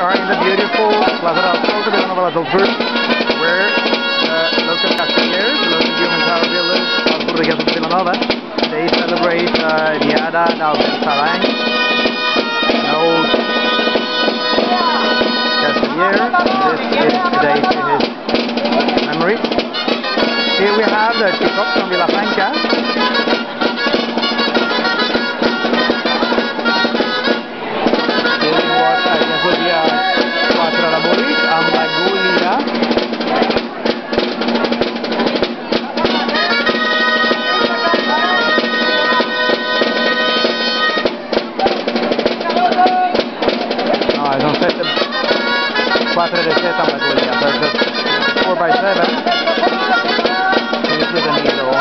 are in the beautiful Plaza del Sol, the Villanova del Sur, where the local castellers, the local human tower builders of Burgues of Villanova, they celebrate Diada del Sarany, an old casteller. This is today to his memory. Here we have the Chicot from Villafranca. There's a 4x7. This is a needle.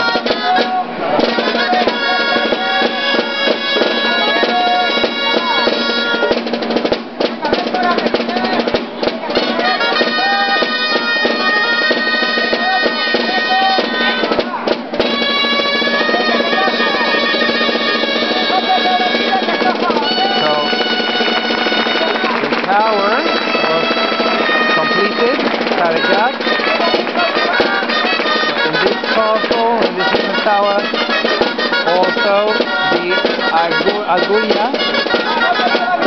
So the tower Carregat. In this castle, in this human tower, also the Agulla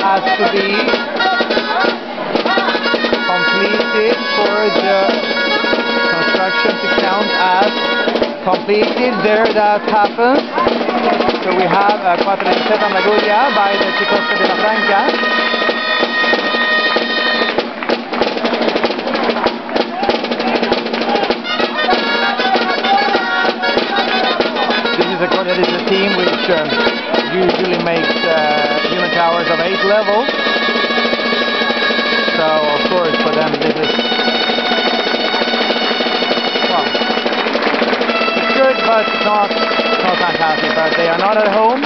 has to be completed for the construction to count as completed. There that happens. So we have a 4x7 Agulla by the Chicot de Villafranca. That is a team which usually makes human towers of 8 levels. So of course for them this is, well, it's good but not fantastic. But they are not at home.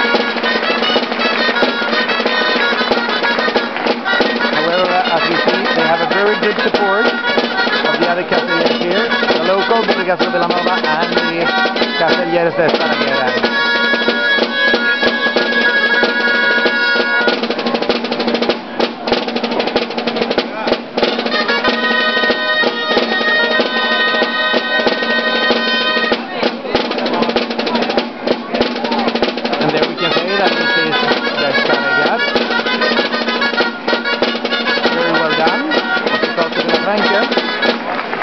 However, as we see, they have a very good support of the other castellers here, the local Burgues of Villanova and the castellers de Sarany.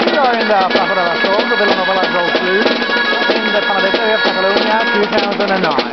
We are in the Plaza del Sol, the Villanova del Sur, in the Panadeta of Catalonia 2009.